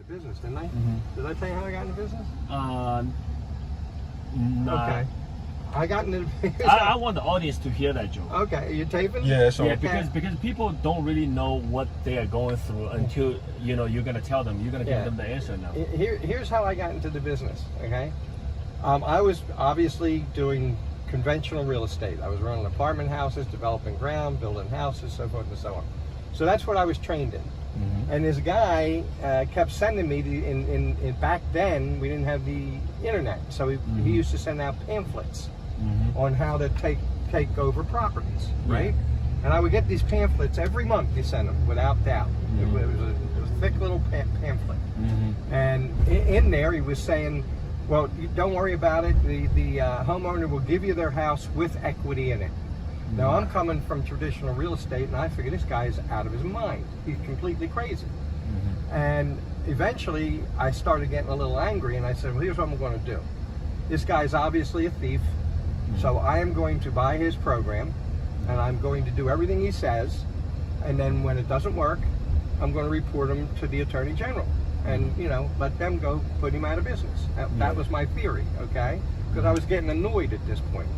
business, didn't I? Mm-hmm. Did I tell you how I got into business? No. Okay. I got into business. I want the audience to hear that, Joe. Okay, you taping? Yeah, so Yeah, because people don't really know what they are going through until you're gonna tell them. You're gonna give them the answer now. Here's how I got into the business. Okay, I was obviously doing conventional real estate. I was running apartment houses, developing ground, building houses, so forth and so on. So that's what I was trained in. Mm-hmm. And this guy kept sending me in back then we didn't have the internet, so he used to send out pamphlets on how to take over properties, right? And I would get these pamphlets every month. He sent them without doubt. It was a thick little pamphlet, and in there he was saying, "Well, don't worry about it. The homeowner will give you their house with equity in it." Now, I'm coming from traditional real estate, and I figure this guy is out of his mind. He's completely crazy. And eventually, I started getting a little angry, and I said, well, here's what I'm going to do. This guy's obviously a thief, so I am going to buy his program, and I'm going to do everything he says, and then when it doesn't work, I'm going to report him to the Attorney General, and, let them go put him out of business. That was my theory, okay? Because I was getting annoyed at this point.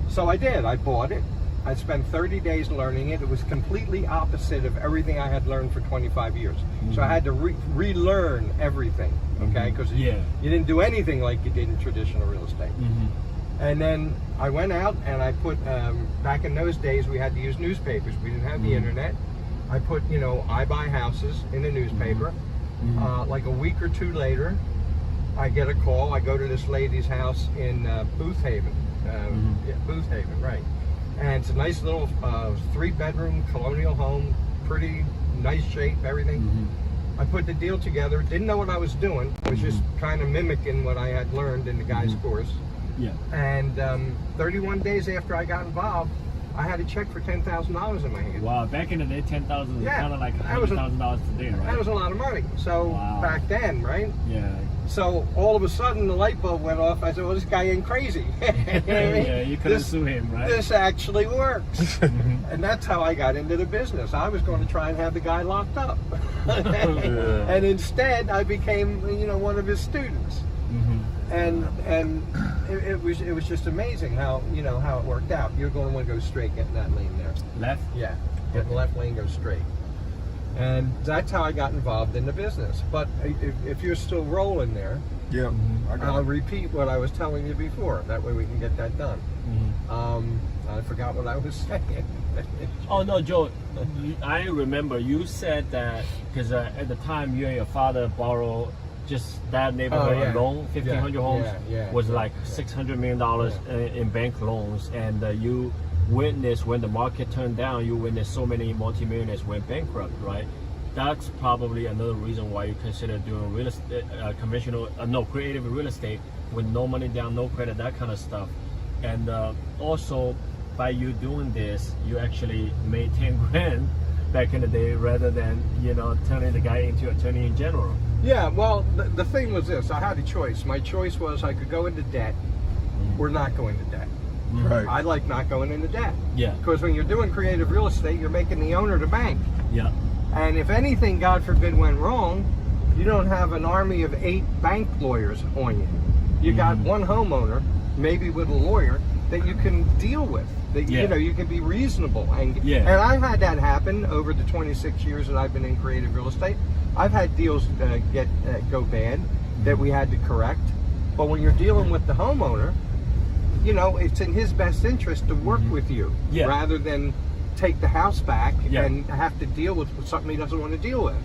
So I did. I bought it. I spent 30 days learning it. It was completely opposite of everything I had learned for 25 years. So I had to relearn everything, okay? Because you didn't do anything like you did in traditional real estate. And then I went out and I put, back in those days, we had to use newspapers. We didn't have the internet. I put, I buy houses in the newspaper. Like a week or two later, I get a call. I go to this lady's house in Booth Haven. Booth Haven, right. And it's a nice little 3-bedroom colonial home, pretty nice shape, everything. I put the deal together, didn't know what I was doing. I was just kind of mimicking what I had learned in the guy's course. Yeah. And 31 days after I got involved, I had a check for $10,000 in my hand. Wow, back in the day, 10,000 was kind of like $100,000 today, right? That was a lot of money. So back then, right? Yeah. So all of a sudden the light bulb went off. I said, well, this guy ain't crazy. You know what I mean? Yeah, you couldn't sue him, right? This actually works. And that's how I got into the business. I was going to try and have the guy locked up. And instead I became, one of his students. And it was just amazing how how it worked out. You're going to want to go straight, get in that lane there. Left? Yeah, get in the left lane, go straight. And that's how I got involved in the business. But if you're still rolling there, I'll repeat what I was telling you before. That way we can get that done. I forgot what I was saying. Oh no, Joe, I remember you said that because at the time you and your father borrowed just that neighborhood alone, 1,500 homes was like $600 million in bank loans, and you witnessed when the market turned down. You witnessed so many multimillionaires went bankrupt, right? That's probably another reason why you consider doing real estate, creative real estate with no money down, no credit, that kind of stuff. And also by you doing this, you actually made 10 grand back in the day rather than turning the guy into attorney in general. Yeah, well, the thing was this. I had a choice. My choice was I could go into debt or not go into debt. Right. I like not going into debt. Yeah. Because when you're doing creative real estate, you're making the owner the bank. Yeah. And if anything, God forbid, went wrong, you don't have an army of 8 bank lawyers on you. You got one homeowner, maybe with a lawyer, that you can deal with. That you can be reasonable. And I've had that happen over the 26 years that I've been in creative real estate. I've had deals go bad that we had to correct. But when you're dealing with the homeowner, it's in his best interest to work with you rather than take the house back and have to deal with something he doesn't want to deal with.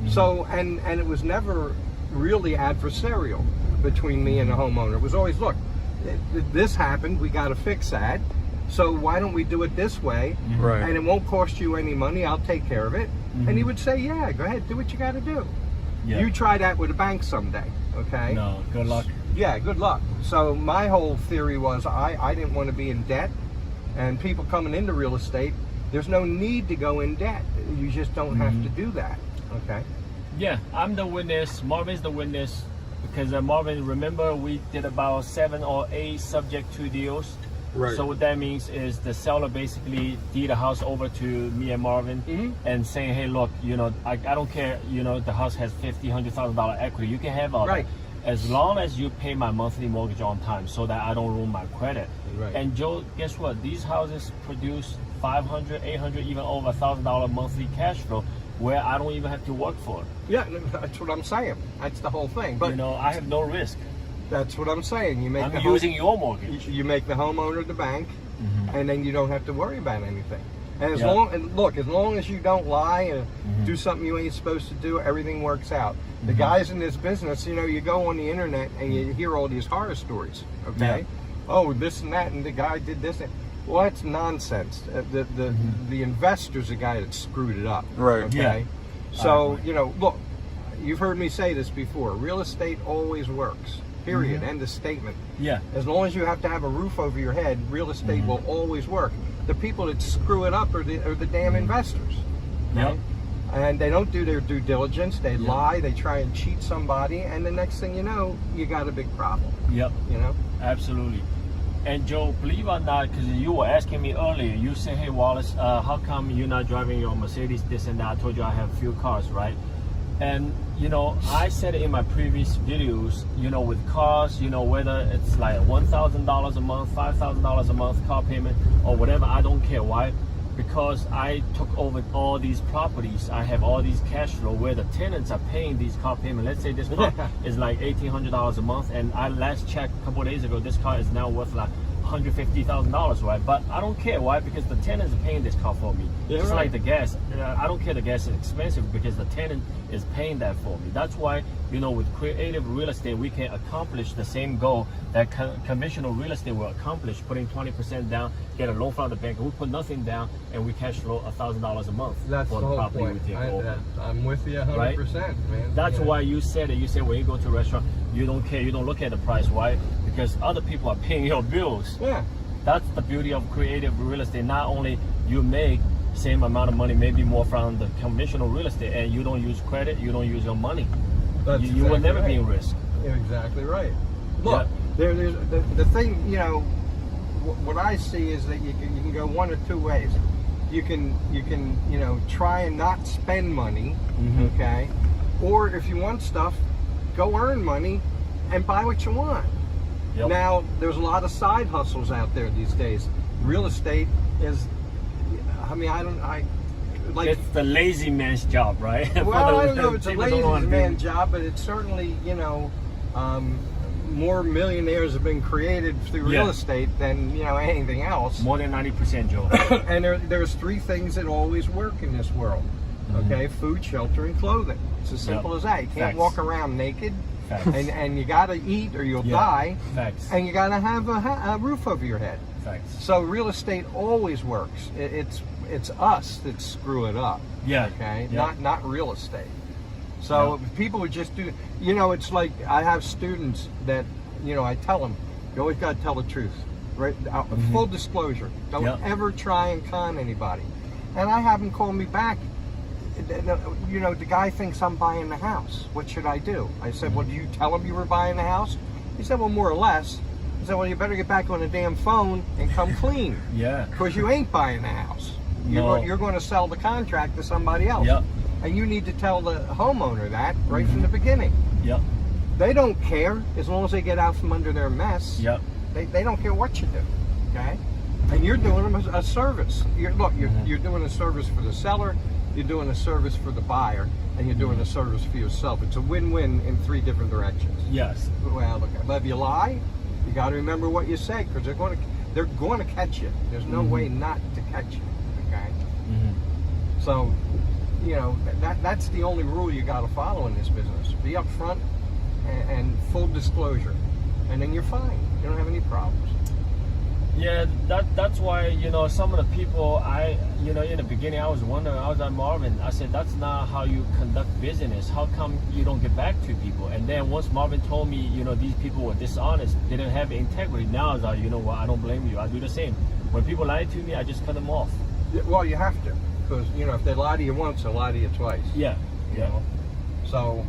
So, and it was never really adversarial between me and the homeowner. It was always, look, this happened, we got to fix that. So why don't we do it this way? Right. And it won't cost you any money. I'll take care of it. And he would say, yeah, go ahead, do what you got to do. Yeah. You try that with a bank someday, okay? No, good luck. Yeah, good luck. So my whole theory was I didn't want to be in debt, and people coming into real estate, there's no need to go in debt. You just don't have to do that, okay? Yeah, I'm the witness. Marvin's the witness because Marvin, remember we did about 7 or 8 subject to deals Right. So what that means is the seller basically deed the house over to me and Marvin and saying, hey, look, you know, I don't care, you know, the house has $50,000-$100,000 equity. You can have all that. As long as you pay my monthly mortgage on time so that I don't ruin my credit. Right. And Joe, guess what? These houses produce $500, $800, even over $1,000 monthly cash flow where I don't even have to work for it. Yeah, that's what I'm saying. That's the whole thing. But you know, I have no risk. That's what I'm saying. You make I'm using your mortgage. You make the homeowner the bank, and then you don't have to worry about anything. And as long as you don't lie and do something you ain't supposed to do, everything works out. The guys in this business, you know, you go on the internet and you hear all these horror stories. Okay, oh, this and that, and the guy did this. Well, that's nonsense. The investor's the guy that screwed it up. Right. Okay. So you know, look, you've heard me say this before. Real estate always works. Period. End of statement. Yeah. As long as you have to have a roof over your head, real estate will always work. The people that screw it up are the damn investors. Yep. And they don't do their due diligence. They lie. They try and cheat somebody, and the next thing you know, you got a big problem. Yep. You know. Absolutely. And Joe, believe it or not, because you were asking me earlier, you say, hey Wallace, how come you're not driving your Mercedes, this and that? I told you I have a few cars, right? And you know, I said it in my previous videos, you know, with cars, you know, whether it's like $1,000 a month, $5,000 a month car payment or whatever, I don't care. Why? Because I took over all these properties. I have all these cash flow where the tenants are paying these car payments. Let's say this car is like $1,800 a month, and I last checked a couple of days ago, this car is now worth like $150,000, right? But I don't care. Why? Because the tenants are paying this car for me. Yeah, Just right. like the gas. I don't care the gas is expensive because the tenant is paying that for me. That's why, you know, with creative real estate, we can accomplish the same goal that conventional real estate will accomplish, putting 20% down, get a loan from the bank. We put nothing down and we cash flow $1,000 a month That's for the whole property point. we take over. I'm with you 100%, Right? man. That's Yeah. why you said it. You said when you go to a restaurant, you don't care, you don't look at the price. Why? Because other people are paying your bills. Yeah. That's the beauty of creative real estate. Not only you make same amount of money, maybe more from the conventional real estate, and you don't use credit, you don't use your money. That's You will exactly never right. be in risk. You're exactly right. Look, there's the thing, you know, what I see is that you can go one or two ways. You can you know, try and not spend money, okay? Or if you want stuff, go earn money and buy what you want. Yep. Now, there's a lot of side hustles out there these days. Real estate is, I mean, like, It's the lazy man's job, right? well, I don't know if it's a People don't lazy wanna man do- job, but it's certainly, you know, more millionaires have been created through real estate than, you know, anything else. More than 90%, Joe. And there's three things that always work in this world. Okay, food, shelter, and clothing. It's as simple as that. You can't Facts. walk around naked, Facts. and you gotta eat or you'll die, Facts. and you gotta have a roof over your head. Facts. So real estate always works. It's us that screw it up. Yeah. Okay. Yeah. Not real estate. So people would just do. You know, it's like I have students that, you know, I tell them, you always got to tell the truth, right? Full disclosure. Don't ever try and con anybody. And I have them call me back. You know, the guy thinks I'm buying the house. What should I do? I said, well, do you tell him you were buying the house? He said, well, more or less. He said, well, you better get back on the damn phone and come clean. Yeah. Because you ain't buying the house. No. You're going to sell the contract to somebody else. Yep. And you need to tell the homeowner that right from the beginning. Yep. They don't care as long as they get out from under their mess. Yep. They don't care what you do. Okay? And you're doing them a service. You're doing a service for the seller, you're doing a service for the buyer, and you're doing a service for yourself. It's a win-win in three different directions. Yes. Well, look, if you lie, you got to remember what you say, because they're going to catch you. There's no way not to catch you. Okay. So, you know, that's the only rule you got to follow in this business. Be upfront and full disclosure, and then you're fine. You don't have any problems. Yeah, that's why, you know, some of the people, you know, in the beginning I was wondering, I was at Marvin, I said, that's not how you conduct business. How come you don't get back to people? And then once Marvin told me, you know, these people were dishonest, didn't have integrity, now I was like, you know what, I don't blame you, I do the same. When people lie to me, I just cut them off. Well, you have to, because, you know, if they lie to you once, they'll lie to you twice. Yeah, You know? So,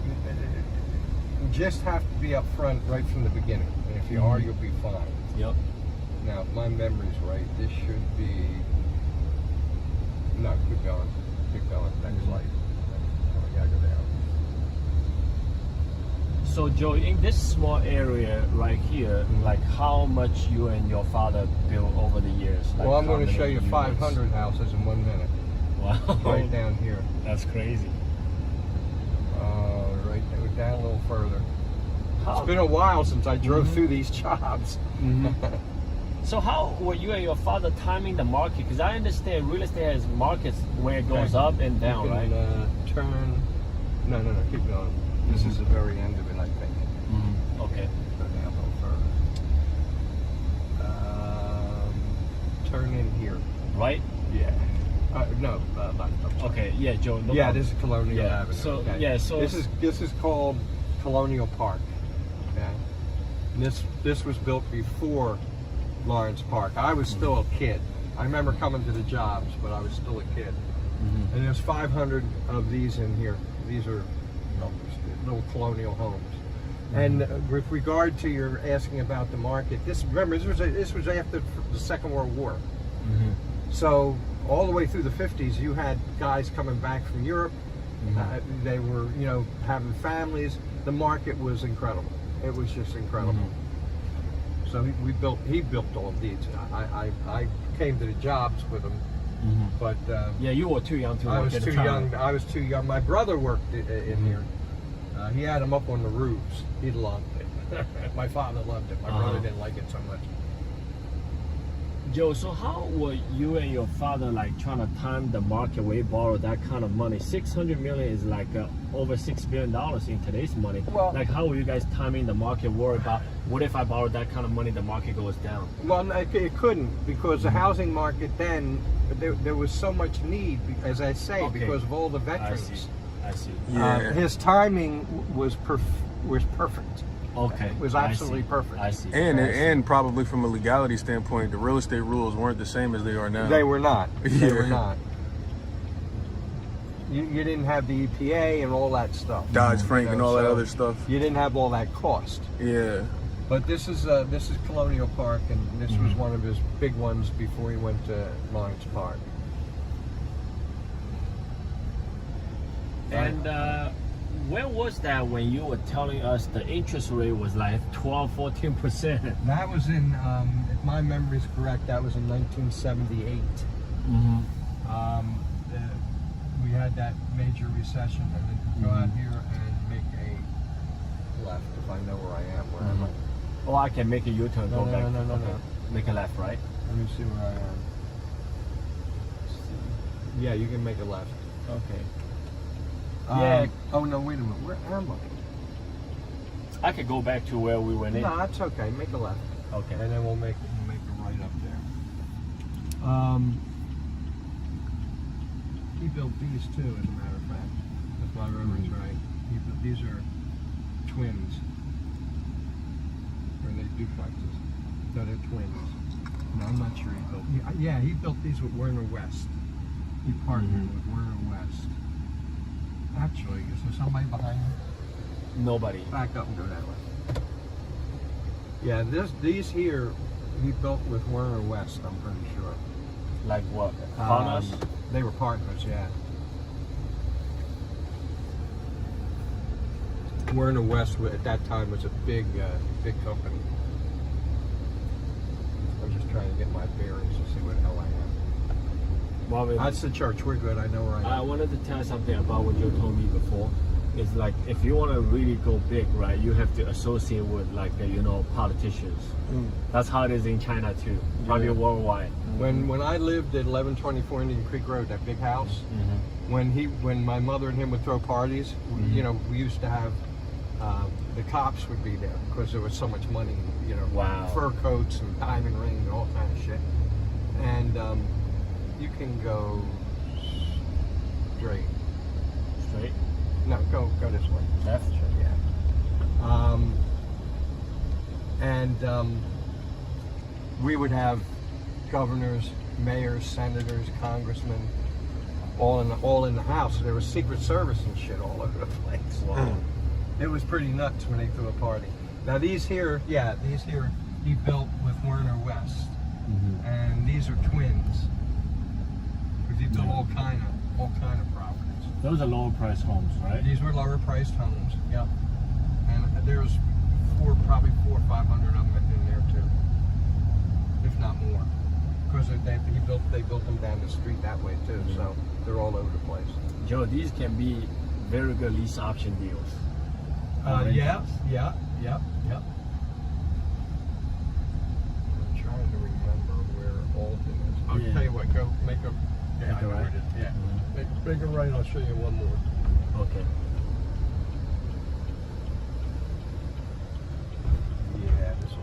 you just have to be upfront right from the beginning. And if you are, you'll be fine. Yep. Now, if my memory's right, this should be. No, keep going. Keep going. Next light. Oh, we gotta go down. So Joe, in this small area right here, like how much you and your father built over the years? Like Well, I'm how going to many show you units? 500 houses in 1 minute. Wow. Right down here. That's crazy. Right down a little further. How, It's been a while since I drove through these jobs. so how were you and your father timing the market? Because I understand real estate has markets where it goes up and down, You right? can, turn. No, keep going. This is the very end of it, I think. Okay. Go down a little further. Turn in here. Right? Yeah. No, left. I'm sorry. Okay. Yeah, Joe. No Yeah, problem. this is Colonial Yeah, Avenue. so- okay. yeah, so- this is called Colonial Park. Okay. And this was built before Lawrence Park. I was still a kid. I remember coming to the jobs, but I was still a kid. And there's 500 of these in here. These are little colonial homes. And with regard to your asking about the market, this was after the Second World War. So all the way through the 50s, you had guys coming back from Europe. They were, having families. The market was incredible. It was just incredible. So he built all of these. I came to the jobs with him, but Yeah, you were too young to I work was at the too time. young. I was too young. My brother worked in here. He had them up on the roofs. He loved it. My father loved it. My brother didn't like it so much. Joe, so how were you and your father like trying to time the market where you borrow that kind of money? 600 million is like over $6 billion in today's money. Well- like how were you guys timing the market? Worry about what if I borrow that kind of money, the market goes down? Well, it couldn't, because the housing market then, there was so much need, as I say, Okay. because of all the I veterans. see. Yeah. His timing was perfect. Okay. It was I absolutely see. perfect. I see. And probably from a legality standpoint, the real estate rules weren't the same as they are now. They were not. They Yeah. were not. You didn't have the EPA and all that stuff. Dodd-Frank and all that so other stuff. You didn't have all that cost. Yeah. But this is Colonial Park, and this was one of his big ones before he went to Lawrence Park. And where was that when you were telling us the interest rate was like 12-14%? That was in, if my memory is correct, that was in 1978. We had that major recession, and then go out here and make a left, if I know where I am. Where am I? Oh, I can make a U-turn, No, go no, back. no, no, Okay. no. Make a left, right? Let me see where I am. Yeah, you can make a left. Okay. Yeah. Oh no, wait a minute. Where am I? I could go back to where we went in. No, that's okay. Make a left, Okay. and then we'll make a right up there. He built these too, as a matter of fact. If my memory's right. These are twins. Or they duplexes. No, they're twins. No, I'm not sure he built. Yeah, he built these with Werner West. He partnered with Werner West. Actually, is there somebody behind you? Nobody. Back up and go that way. Yeah, these here he built with Werner West, I'm pretty sure. Like what? Partners? They were partners, yeah. Werner West at that time was a big company. I'm just trying to get my bearings to see where the hell I am. Well, That's the church. We're good. I know where I am. I wanted to tell you something about what you told me before. It's like if you want to really go big, right, you have to associate with like politicians. That's how it is in China too, probably Yeah. worldwide. When I lived at 1124 Indian Creek Road, that big house, when my mother and him would throw parties, we used to have the cops would be there because there was so much money, Wow. fur coats and diamond rings and all kind of shit. And you can go straight. Straight? No, go this way. Left? Yeah. We would have governors, mayors, senators, congressmen, all in the house. There was Secret Service and shit all over the place. Wow. It was pretty nuts when they threw a party. Now these here he built with Werner West. and these are twins. Because he built all kind of properties. Those are lower price homes, right? These were lower priced homes. Yep. And there's probably 400 or 500 of them in there too, if not more. Because they built them down the street that way too, so they're all over the place. Joe, these can be very good lease option deals. Yeah. I'm trying to remember where Alden is. I'll tell you what, go make a Make a right? Yeah. Make a right, I'll show you one more. Okay. Yeah, this will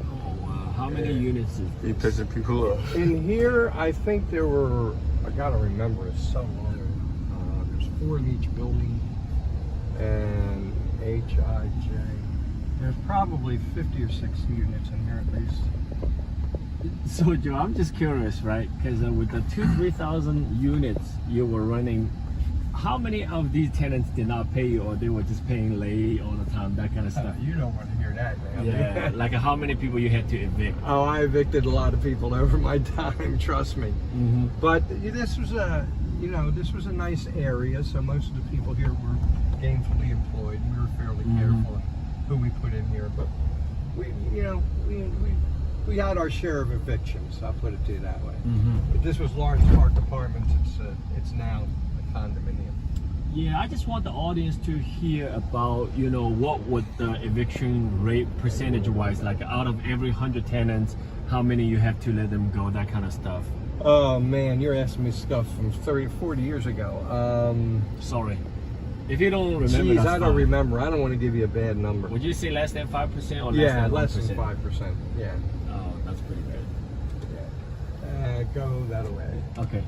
Oh wow, how many units is You this? pissing people off. In here, I think there were, I gotta remember, it's so long. There's 4 in each building, and HIJ. There's probably 50 or 60 units in here at least. So Joe, I'm just curious, right? Because with the 2,000-3,000 units you were running, how many of these tenants did not pay you, or they were just paying late all the time, that kind of stuff? You don't want to hear that, man. Yeah, like how many people you had to evict? Oh, I evicted a lot of people over my time, trust me. Mm-hmm. But this was a nice area, so most of the people here were gainfully employed. We were fairly careful who we put in here, but we had our share of evictions. I'll put it to you that way. But this was Lawrence Park Apartments. It's now a condominium. Yeah, I just want the audience to hear about, what would the eviction rate percentage-wise, like out of every 100 tenants, how many you have to let them go, that kind of stuff. Oh man, you're asking me stuff from 30, 40 years ago. Sorry. If you don't remember, Geez, that's I don't fine. remember. I don't want to give you a bad number. Would you say less than 5% or less than 1%? Less than 5%. Yeah. Oh, that's pretty good. Yeah. Go that way. Okay.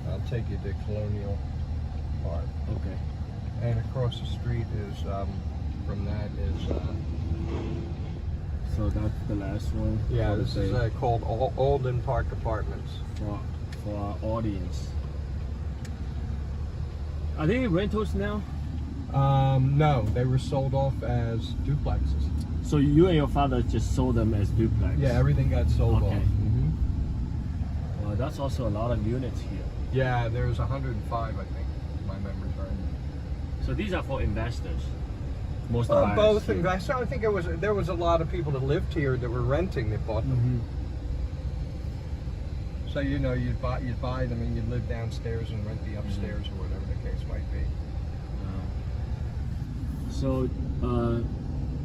I'll take you to Colonial Park. Okay. And across the street is, from that is, So that's the last one. yeah, this is called Alden Park Apartments. For our audience. Are they rentals now? No, they were sold off as duplexes. So you and your father just sold them as duplex? Yeah, everything got sold Okay. off. Well, that's also a lot of units here. Yeah, there's 105, I think, if my memory's right. So these are for investors. Most of buyers Both here. investors. I think there was a lot of people that lived here that were renting that bought them. So you'd buy them and you'd live downstairs and rent the upstairs or whatever the case might be. So,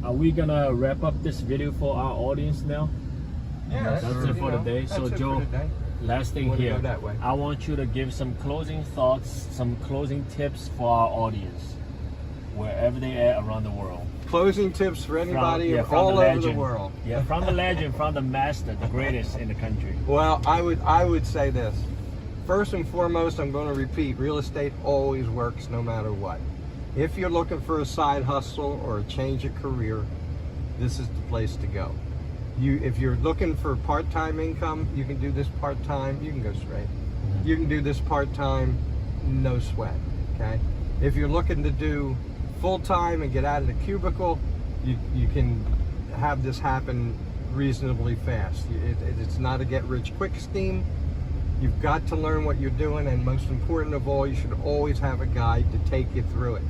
are we gonna wrap up this video for our audience now? Yeah, That's it for the day. That's So it for Joe, the day. last thing Wanna here. go that way? I want you to give some closing thoughts, some closing tips for our audience, wherever they are around the world. Closing tips for anybody from all the over the legend. world. Yeah, from the legend, from the master, the greatest in the country. Well, I would say this. First and foremost, I'm going to repeat, real estate always works no matter what. If you're looking for a side hustle or a change of career, this is the place to go. If you're looking for part-time income, you can do this part-time, you can go straight. You can do this part-time, no sweat, okay? If you're looking to do full-time and get out of the cubicle, you can have this happen reasonably fast. It's not a get-rich-quick scheme. You've got to learn what you're doing, and most important of all, you should always have a guide to take you through it.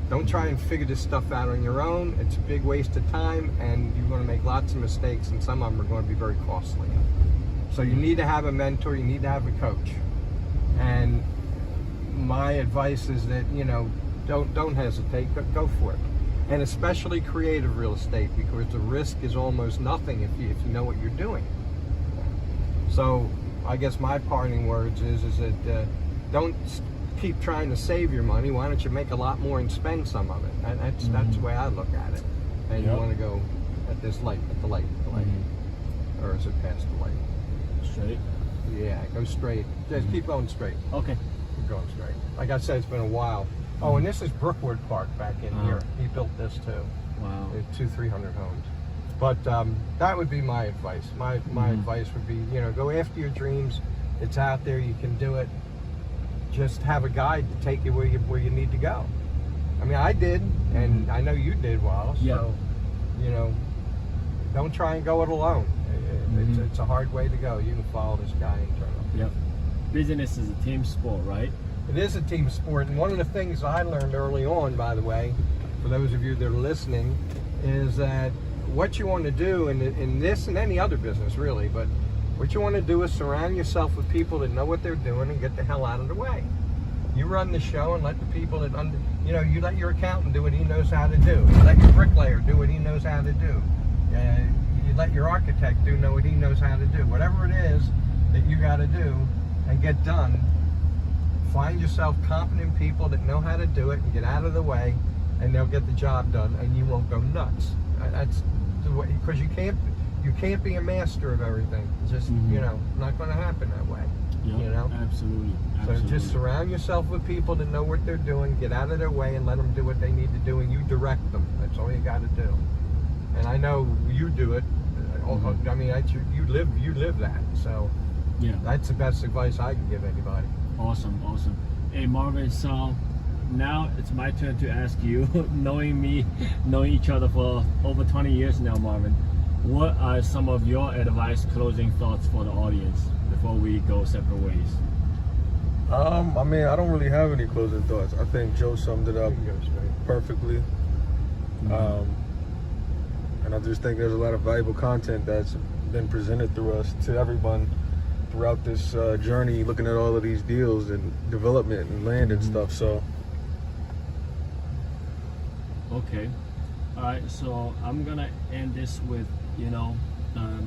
Don't try and figure this stuff out on your own. It's a big waste of time, and you're going to make lots of mistakes, and some of them are going to be very costly. So you need to have a mentor, you need to have a coach. And my advice is that, don't hesitate, go for it. And especially creative real estate, because the risk is almost nothing if you know what you're doing. So I guess my parting words is that don't keep trying to save your money. Why don't you make a lot more and spend some of it? And that's the way I look at it. And you want to go at the light, or is it past the light? Straight. Yeah, go straight. Just keep going straight. Okay. Keep going straight. Like I said, it's been a while. Oh, and this is Brookwood Park back in here. He built this too. Wow. 200-300 homes. But that would be my advice. My advice would be, go after your dreams. It's out there. You can do it. Just have a guide to take you where you need to go. I mean, I did, and I know you did, Wallace. Yeah. So, don't try and go it alone. It's a hard way to go. You can follow this guy internally. Yep. Business is a team sport, right? It is a team sport, and one of the things I learned early on, by the way, for those of you that are listening, is that what you want to do in this and any other business, really, but what you want to do is surround yourself with people that know what they're doing and get the hell out of the way. You run the show and let the people that you let your accountant do what he knows how to do. You let your bricklayer do what he knows how to do. You let your architect know what he knows how to do. Whatever it is that you got to do and get done, find yourself competent people that know how to do it and get out of the way, and they'll get the job done, and you won't go nuts. That's the way, because you can't be a master of everything. It's just not going to happen that way. Yep, absolutely. So just surround yourself with people that know what they're doing, get out of their way, and let them do what they need to do, and you direct them. That's all you got to do. And I know you do it. I mean, you live that. So yeah, that's the best advice I can give anybody. Awesome. Hey Marvin, so now it's my turn to ask you, knowing each other for over 20 years now, Marvin, what are some of your advice, closing thoughts for the audience before we go separate ways? I mean, I don't really have any closing thoughts. I think Joe summed it up perfectly. And I just think there's a lot of valuable content that's been presented through us to everyone throughout this journey, looking at all of these deals and development and land and stuff. So okay, all right, so I'm gonna end this with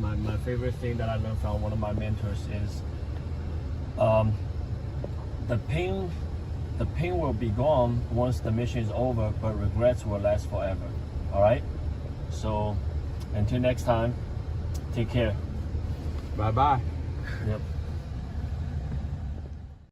my favorite thing that I learned from one of my mentors is the pain will be gone once the mission is over, but regrets will last forever. All right, so until next time, take care. Bye-bye. Yep.